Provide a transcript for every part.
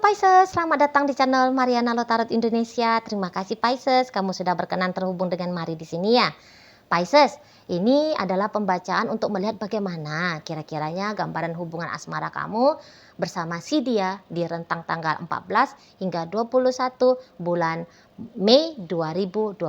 Pisces, selamat datang di channel Mariana Lotarot Indonesia. Terima kasih Pisces, kamu sudah berkenan terhubung dengan Mari di sini ya. Pisces, ini adalah pembacaan untuk melihat bagaimana kira-kiranya gambaran hubungan asmara kamu bersama si dia di rentang tanggal 14 hingga 21 bulan Mei 2026.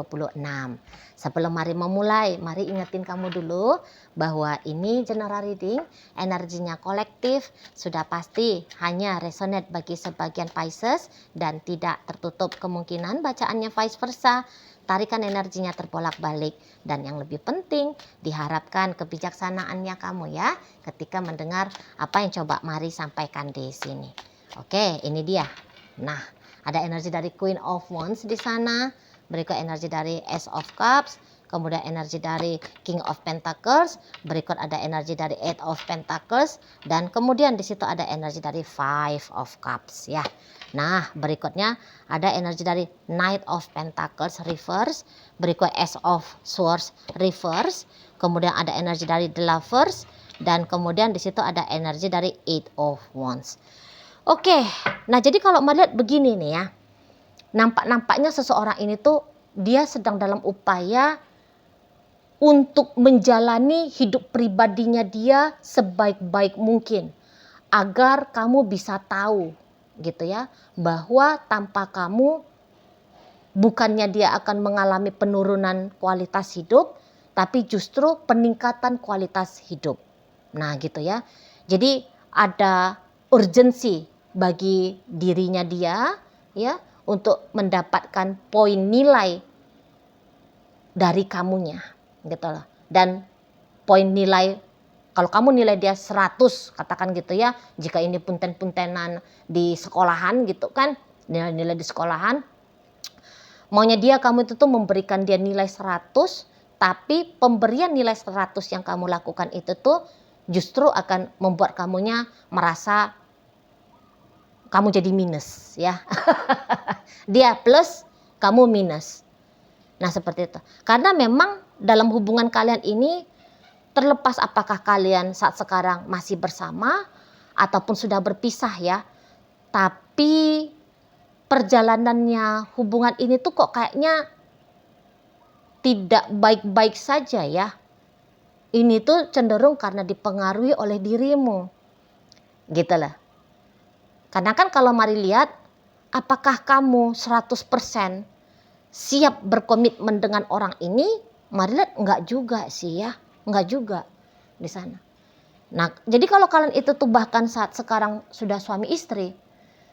Sebelum Mari memulai, mari ingetin kamu dulu bahwa ini general reading, energinya kolektif, sudah pasti hanya resonate bagi sebagian Pisces dan tidak tertutup kemungkinan bacaannya vice versa. Tarikan energinya terbolak-balik dan yang lebih penting diharapkan kebijaksanaannya kamu ya ketika mendengar apa yang coba Mari sampaikan di sini. Oke, ini dia. Nah, ada energi dari Queen of Wands di sana, berikut energi dari Ace of Cups, kemudian energi dari King of Pentacles, berikut ada energi dari Eight of Pentacles, dan kemudian di situ ada energi dari Five of Cups ya. Nah, berikutnya ada energi dari Knight of Pentacles reverse, berikut Ace of Swords reverse, kemudian ada energi dari The Lovers, dan kemudian di situ ada energi dari Eight of Wands. Oke, nah jadi kalau melihat begini nih ya, nampaknya seseorang ini tuh dia sedang dalam upaya untuk menjalani hidup pribadinya dia sebaik-baik mungkin agar kamu bisa tahu gitu ya bahwa tanpa kamu bukannya dia akan mengalami penurunan kualitas hidup tapi justru peningkatan kualitas hidup. Nah gitu ya. Jadi ada urgensi bagi dirinya dia ya untuk mendapatkan poin nilai dari kamunya gitu loh. Dan poin nilai, kalau kamu nilai dia 100 katakan gitu ya, jika ini punten-puntenan di sekolahan gitu kan, nilai-nilai di sekolahan, maunya dia kamu itu tuh memberikan dia nilai 100, tapi pemberian nilai 100 yang kamu lakukan itu tuh justru akan membuat kamunya merasa kamu jadi minus ya. Dia plus, kamu minus. Nah seperti itu. Karena memang dalam hubungan kalian ini, terlepas apakah kalian saat sekarang masih bersama ataupun sudah berpisah ya, tapi perjalanannya hubungan ini tuh kok kayaknya tidak baik-baik saja ya. Ini tuh cenderung karena dipengaruhi oleh dirimu. Gitu lah. Karena kan kalau Mari lihat, apakah kamu 100% siap berkomitmen dengan orang ini? Mari lihat enggak juga sih ya. Enggak juga di sana. Nah, jadi kalau kalian itu tuh bahkan saat sekarang sudah suami istri,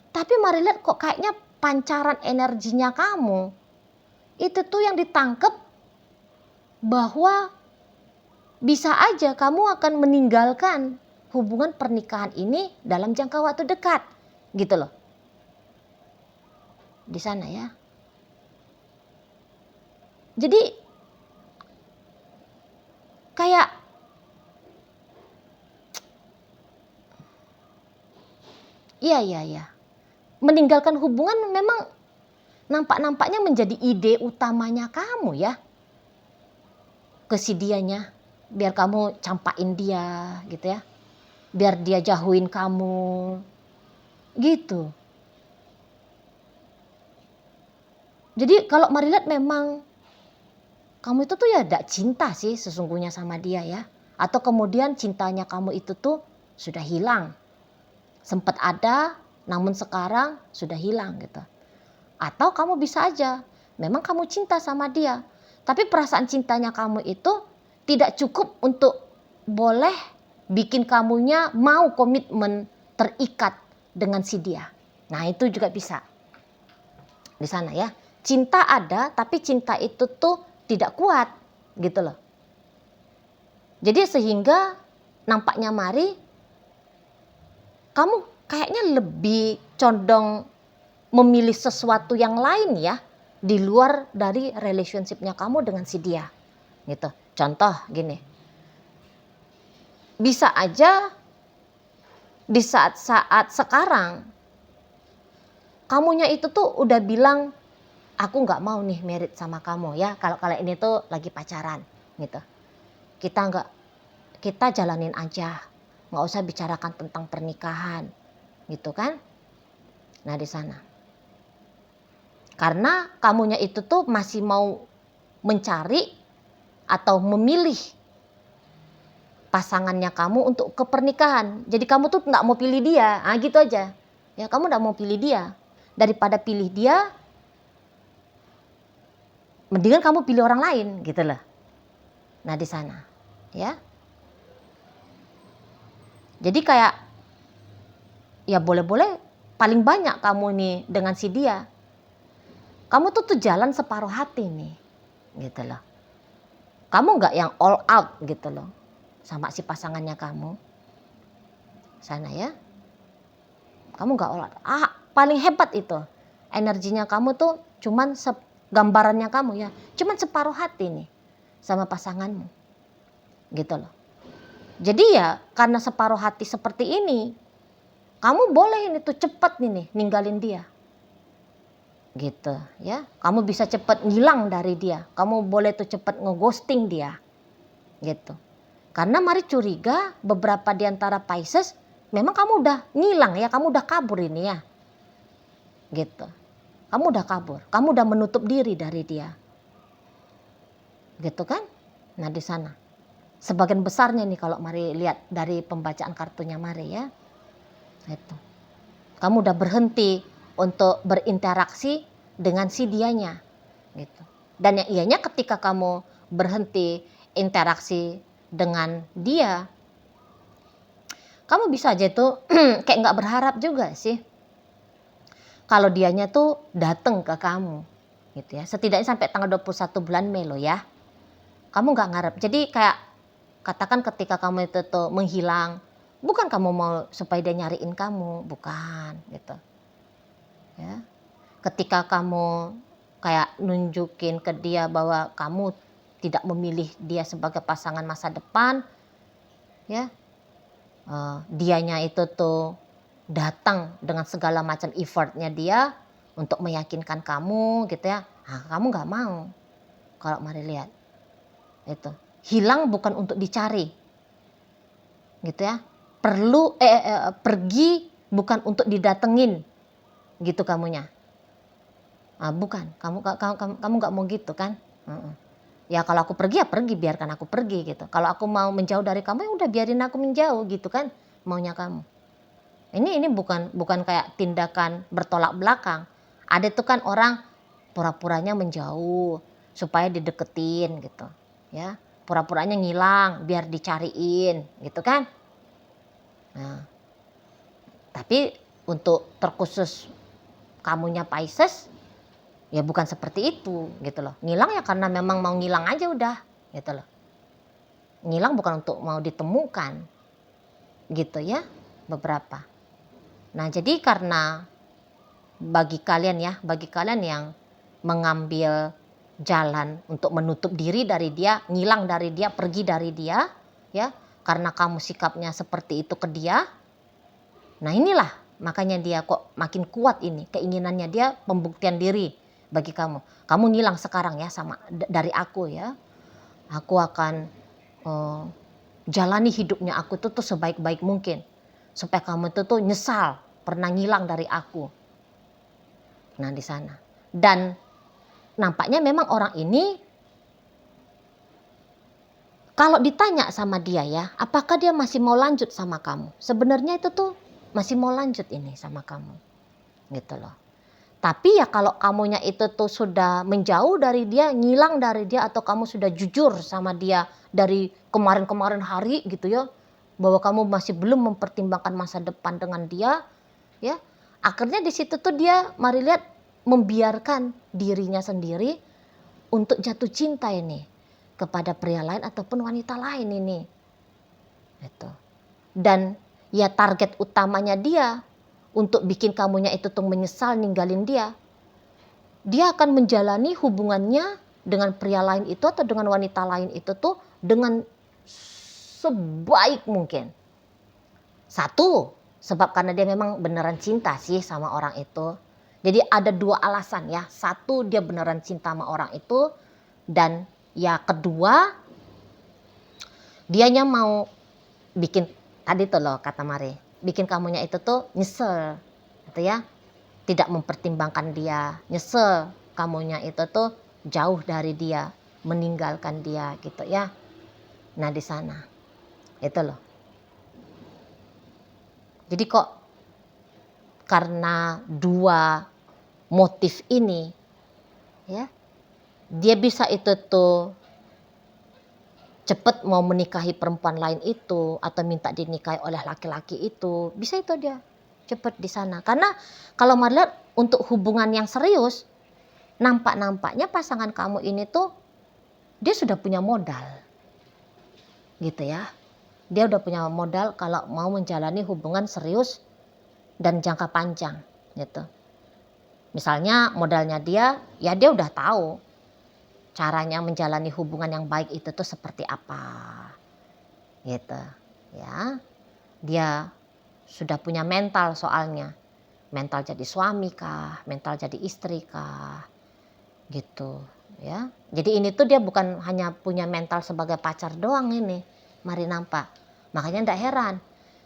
tapi Mari lihat kok kayaknya pancaran energinya kamu itu tuh yang ditangkep bahwa bisa aja kamu akan meninggalkan hubungan pernikahan ini dalam jangka waktu dekat. Gitu loh. Di sana ya. Jadi kayak iya. Meninggalkan hubungan memang nampaknya menjadi ide utamanya kamu ya. Ke si dianya. Biar kamu campain dia gitu ya. Biar dia jauhin kamu. Gitu. Jadi kalau Mari lihat memang kamu itu tuh ya tidak cinta sih sesungguhnya sama dia ya. Atau kemudian cintanya kamu itu tuh sudah hilang. Sempat ada namun sekarang sudah hilang gitu. Atau kamu bisa aja memang kamu cinta sama dia. Tapi perasaan cintanya kamu itu tidak cukup untuk boleh bikin kamunya mau komitmen terikat dengan si dia. Nah itu juga bisa. Di sana ya. Cinta ada tapi cinta itu tuh tidak kuat gitu loh. Jadi sehingga nampaknya Mari kamu kayaknya lebih condong memilih sesuatu yang lain ya di luar dari relationship-nya kamu dengan si dia gitu. Contoh gini, bisa aja di saat-saat sekarang kamunya itu tuh udah bilang aku nggak mau nih married sama kamu ya, kalau kalian ini tuh lagi pacaran gitu. Kita jalanin aja, nggak usah bicarakan tentang pernikahan gitu kan. Nah di sana. Karena kamunya itu tuh masih mau mencari atau memilih pasangannya kamu untuk ke pernikahan. Jadi kamu tuh nggak mau pilih dia, gitu aja. Ya kamu nggak mau pilih dia. Daripada pilih dia, mendingan kamu pilih orang lain gitu loh. Nah di sana, ya. Jadi kayak ya boleh-boleh paling banyak kamu nih dengan si dia. Kamu tuh jalan separuh hati nih, gitu loh. Kamu nggak yang all out gitu loh sama si pasangannya kamu. Sana ya. Kamu nggak all out. Paling hebat itu. Energinya kamu tuh cuman gambarannya kamu ya. Cuman separuh hati nih sama pasanganmu. Gitu loh. Jadi ya karena separuh hati seperti ini, kamu boleh ini tuh cepet nih ninggalin dia. Gitu ya. Kamu bisa cepet ngilang dari dia. Kamu boleh tuh cepet ngeghosting dia. Gitu. Karena Mari curiga beberapa di antara Pisces memang kamu udah ngilang ya, kamu udah kabur ini ya. Gitu. Kamu udah kabur, kamu udah menutup diri dari dia. Gitu kan? Nah di sana. Sebagian besarnya nih kalau Mari lihat dari pembacaan kartunya Mari ya. Itu. Kamu udah berhenti untuk berinteraksi dengan si dianya. Gitu. Dan yang ianya ketika kamu berhenti interaksi dengan dia, kamu bisa aja tuh kayak nggak berharap juga sih kalau dianya tuh datang ke kamu gitu ya. Setidaknya sampai tanggal 21 bulan Mei loh ya. Kamu nggak ngarep. Jadi kayak katakan ketika kamu itu tuh menghilang, bukan kamu mau supaya dia nyariin kamu, bukan gitu. Ya. Ketika kamu kayak nunjukin ke dia bahwa kamu tidak memilih dia sebagai pasangan masa depan, ya, dianya itu tuh datang dengan segala macam effortnya dia untuk meyakinkan kamu gitu ya. Kamu nggak mau. Kalau Mari lihat itu hilang bukan untuk dicari, gitu ya. Pergi bukan untuk didatengin, gitu kamunya. Bukan, kamu nggak mau gitu kan? Ya kalau aku pergi ya pergi, biarkan aku pergi gitu. Kalau aku mau menjauh dari kamu ya udah biarin aku menjauh gitu kan, maunya kamu. Ini bukan kayak tindakan bertolak belakang. Ada tuh kan orang pura-puranya menjauh supaya dideketin gitu, ya. Pura-puranya ngilang biar dicariin gitu kan. Nah, tapi untuk terkhusus kamunya Pisces ya bukan seperti itu gitu loh. Ngilang ya karena memang mau ngilang aja udah gitu loh. Ngilang bukan untuk mau ditemukan gitu ya beberapa. Nah jadi karena bagi kalian yang mengambil jalan untuk menutup diri dari dia, ngilang dari dia, pergi dari dia ya, karena kamu sikapnya seperti itu ke dia. Nah inilah makanya dia kok makin kuat ini keinginannya dia pembuktian diri bagi kamu. Kamu ngilang sekarang ya sama dari aku ya. Aku akan jalani hidupnya aku tuh sebaik-baik mungkin supaya kamu tuh nyesal pernah ngilang dari aku. Nah di sana. Dan nampaknya memang orang ini kalau ditanya sama dia ya, apakah dia masih mau lanjut sama kamu? Sebenarnya itu tuh masih mau lanjut ini sama kamu. Gitu loh. Tapi ya kalau kamunya itu tuh sudah menjauh dari dia, ngilang dari dia, atau kamu sudah jujur sama dia dari kemarin-kemarin hari gitu ya, bahwa kamu masih belum mempertimbangkan masa depan dengan dia, ya, akhirnya di situ tuh dia Mari lihat membiarkan dirinya sendiri untuk jatuh cinta ini kepada pria lain ataupun wanita lain ini. Itu. Dan ya target utamanya dia untuk bikin kamunya itu tuh menyesal ninggalin dia. Dia akan menjalani hubungannya dengan pria lain itu atau dengan wanita lain itu tuh dengan sebaik mungkin. Satu, sebab karena dia memang beneran cinta sih sama orang itu. Jadi ada dua alasan ya. Satu, dia beneran cinta sama orang itu. Dan ya kedua, dianya mau bikin tadi tuh loh kata Mari, bikin kamunya itu tuh nyesel gitu ya. tidak mempertimbangkan dia, nyesel kamunya itu tuh jauh dari dia, meninggalkan dia gitu ya. Nah di sana itu loh. Jadi kok karena dua motif ini ya, dia bisa itu tuh cepet mau menikahi perempuan lain itu atau minta dinikahi oleh laki-laki itu, bisa itu dia cepet di sana. Karena kalau melihat untuk hubungan yang serius, nampak-nampaknya pasangan kamu ini tuh dia sudah punya modal. Gitu ya. Dia udah punya modal kalau mau menjalani hubungan serius dan jangka panjang gitu. Misalnya modalnya dia, ya dia udah tahu caranya menjalani hubungan yang baik itu tuh seperti apa. Gitu ya. Dia sudah punya mental soalnya. Mental jadi suami kah, mental jadi istri kah. Gitu ya. Jadi ini tuh dia bukan hanya punya mental sebagai pacar doang ini. Mari nampak. Makanya ndak heran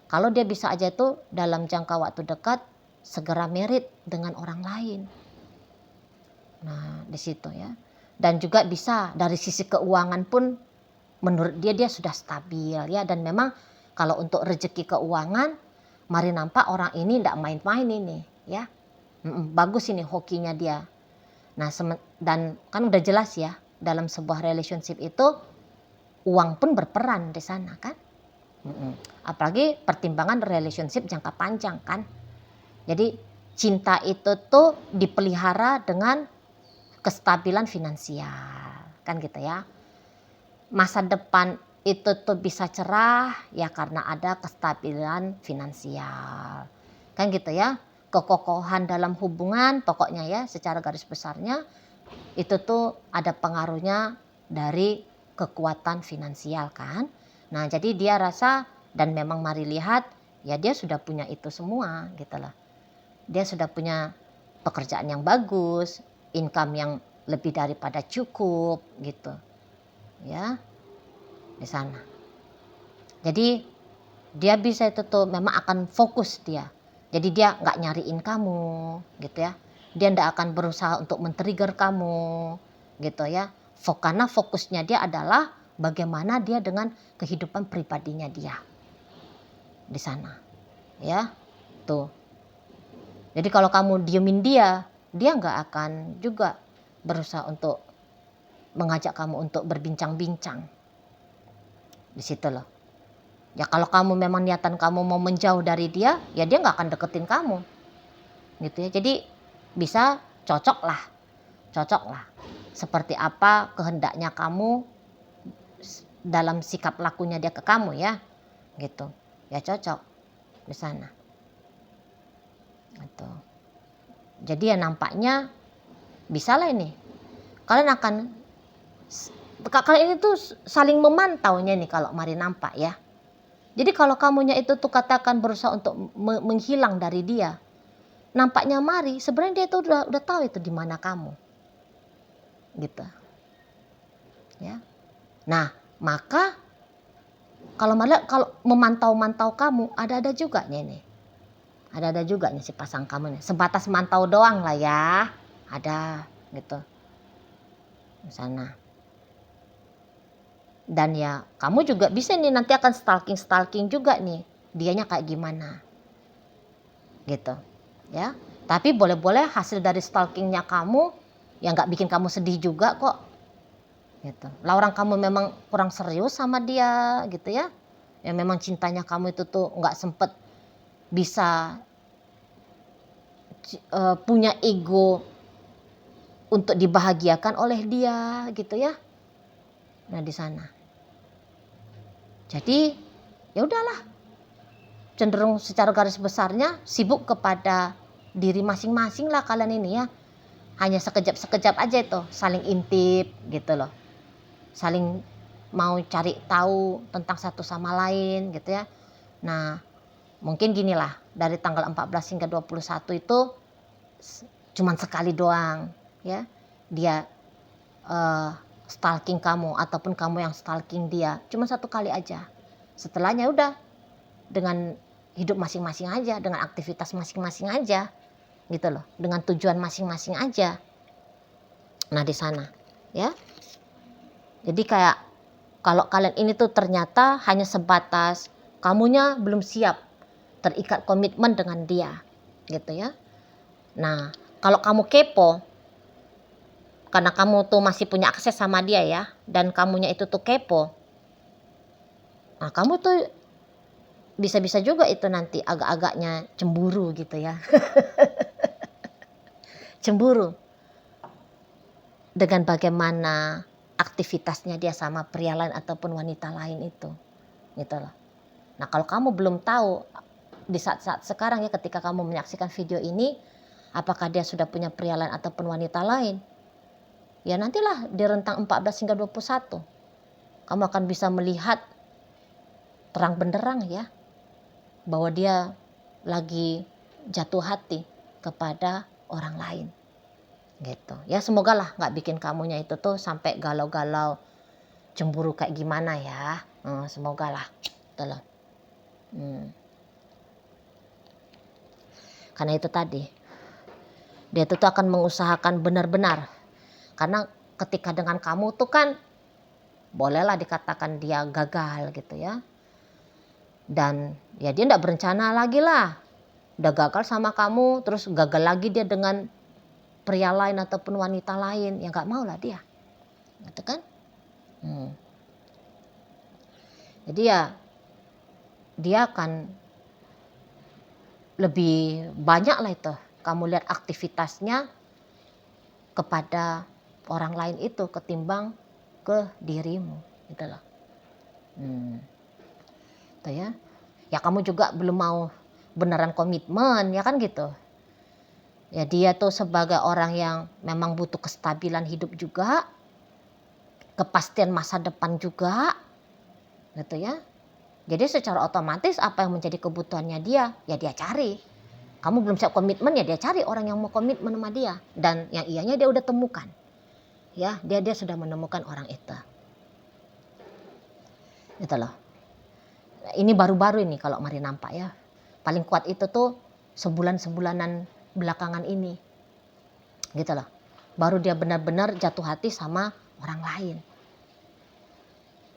kalau dia bisa aja tuh dalam jangka waktu dekat segera merit dengan orang lain. Nah, di situ ya. Dan juga bisa dari sisi keuangan pun menurut dia sudah stabil ya, dan memang kalau untuk rezeki keuangan mari nampak orang ini ndak main-main ini ya. Bagus ini hokinya dia. Nah, dan kan udah jelas ya dalam sebuah relationship itu uang pun berperan di sana kan. Apalagi pertimbangan relationship jangka panjang kan. Jadi cinta itu tuh dipelihara dengan kestabilan finansial kan gitu ya. Masa depan itu tuh bisa cerah ya karena ada kestabilan finansial kan gitu ya. Kekokohan dalam hubungan pokoknya ya secara garis besarnya itu tuh ada pengaruhnya dari kekuatan finansial kan. Nah jadi dia rasa, dan memang mari lihat ya dia sudah punya itu semua gitu lah. Dia sudah punya pekerjaan yang bagus, income yang lebih daripada cukup gitu ya di sana. Jadi dia bisa itu tuh memang akan fokus dia. Jadi dia nggak nyariin kamu gitu ya. Dia nggak akan berusaha untuk men-trigger kamu gitu ya. Karena fokusnya dia adalah bagaimana dia dengan kehidupan pribadinya dia di sana ya tuh. Jadi kalau kamu diemin dia nggak akan juga berusaha untuk mengajak kamu untuk berbincang-bincang di situ loh. Ya kalau kamu memang niatan kamu mau menjauh dari dia, ya dia nggak akan deketin kamu gitu ya. Jadi bisa cocok lah seperti apa kehendaknya kamu dalam sikap lakunya dia ke kamu ya gitu ya, cocok di sana gitu. Jadi ya nampaknya bisa lah ini kalian ini tuh saling memantaunya nih kalau mari nampak ya. Jadi kalau kamunya itu tuh katakan berusaha untuk menghilang dari dia, nampaknya mari sebenarnya dia tuh udah tahu itu di mana kamu gitu ya. Nah maka kalau memantau kamu ada juga nih si pasang kamu nih, sebatas mantau doang lah ya, ada gitu di sana. Dan ya kamu juga bisa nih nanti akan stalking juga nih dianya kayak gimana gitu ya. Tapi boleh-boleh hasil dari stalkingnya kamu ya nggak bikin kamu sedih juga kok gitu. Lah orang kamu memang kurang serius sama dia gitu ya, ya memang cintanya kamu itu tuh nggak sempet bisa punya ego untuk dibahagiakan oleh dia gitu ya. Nah di sana jadi ya udahlah, cenderung secara garis besarnya sibuk kepada diri masing-masing lah kalian ini ya. Hanya sekejap-sekejap aja itu saling intip gitu loh, saling mau cari tahu tentang satu sama lain gitu ya. Nah mungkin ginilah, dari tanggal 14 hingga 21 itu cuman sekali doang ya dia stalking kamu ataupun kamu yang stalking dia, cuma satu kali aja. Setelahnya udah dengan hidup masing-masing aja, dengan aktivitas masing-masing aja gitu loh, dengan tujuan masing-masing aja. Nah di sana ya. Jadi kayak kalau kalian ini tuh ternyata hanya sebatas kamunya belum siap terikat komitmen dengan dia gitu ya. Nah kalau kamu kepo karena kamu tuh masih punya akses sama dia ya, dan kamunya itu tuh kepo, nah kamu tuh bisa-bisa juga itu nanti agak-agaknya cemburu gitu ya. Cemburu dengan bagaimana aktivitasnya dia sama pria lain ataupun wanita lain itu gitu loh. Nah kalau kamu belum tahu di saat-saat sekarang ya, ketika kamu menyaksikan video ini, apakah dia sudah punya pria lain ataupun wanita lain, ya nantilah di rentang 14 hingga 21 kamu akan bisa melihat terang benderang ya, bahwa dia lagi jatuh hati kepada orang lain gitu ya. Semoga lah nggak bikin kamunya itu tuh sampai galau-galau cemburu kayak gimana ya. Semoga lah gitu loh. Karena itu tadi dia tuh akan mengusahakan benar-benar, karena ketika dengan kamu tuh kan bolehlah dikatakan dia gagal gitu ya, dan ya dia nggak berencana lagi lah, udah gagal sama kamu terus gagal lagi dia dengan pria lain ataupun wanita lain, ya nggak mau lah dia gitu kan. Jadi ya dia akan lebih banyak lah itu kamu lihat aktivitasnya kepada orang lain itu ketimbang ke dirimu gitu loh. Tuh ya. Ya kamu juga belum mau beneran komitmen ya kan gitu. Ya dia tuh sebagai orang yang memang butuh kestabilan hidup juga, kepastian masa depan juga gitu ya. Jadi secara otomatis apa yang menjadi kebutuhannya dia, ya dia cari. Kamu belum siap komitmen, ya dia cari orang yang mau komitmen sama dia. Dan yang ianya dia udah temukan. Ya, dia sudah menemukan orang itu. Gitu loh. Ini baru-baru ini kalau Mari nampak ya. Paling kuat itu tuh sebulan-sebulanan belakangan ini. Gitu loh. Baru dia benar-benar jatuh hati sama orang lain.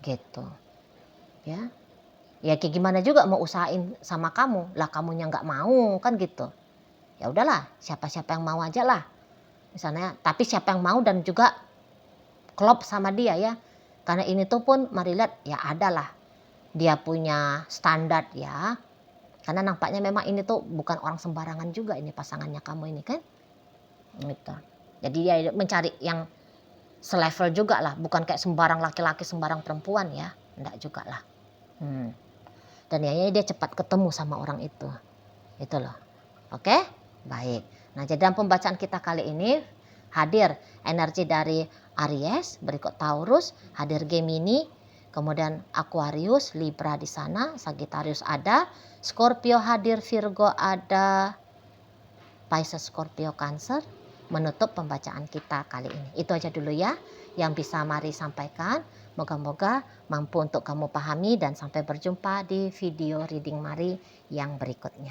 Gitu. Ya. Ya kayak gimana juga mau usahain sama kamu, lah kamunya nggak mau kan gitu. Ya udahlah, siapa-siapa yang mau aja lah misalnya, tapi siapa yang mau dan juga klop sama dia ya, karena ini tuh pun Mari lihat ya adalah dia punya standar ya, karena nampaknya memang ini tuh bukan orang sembarangan juga ini pasangannya kamu ini kan gitu. Jadi dia mencari yang selevel juga lah, bukan kayak sembarang laki-laki sembarang perempuan ya, enggak juga lah. Dan ya dia cepat ketemu sama orang itu loh. Oke, baik. Nah jadi dalam pembacaan kita kali ini hadir energi dari Aries, berikut Taurus, hadir Gemini, kemudian Aquarius, Libra di sana, Sagittarius ada, Scorpio hadir, Virgo ada, Pisces, Scorpio, Cancer. Menutup pembacaan kita kali ini. Itu aja dulu ya yang bisa Mari sampaikan. Moga-moga mampu untuk kamu pahami, dan sampai berjumpa di video reading Mari yang berikutnya.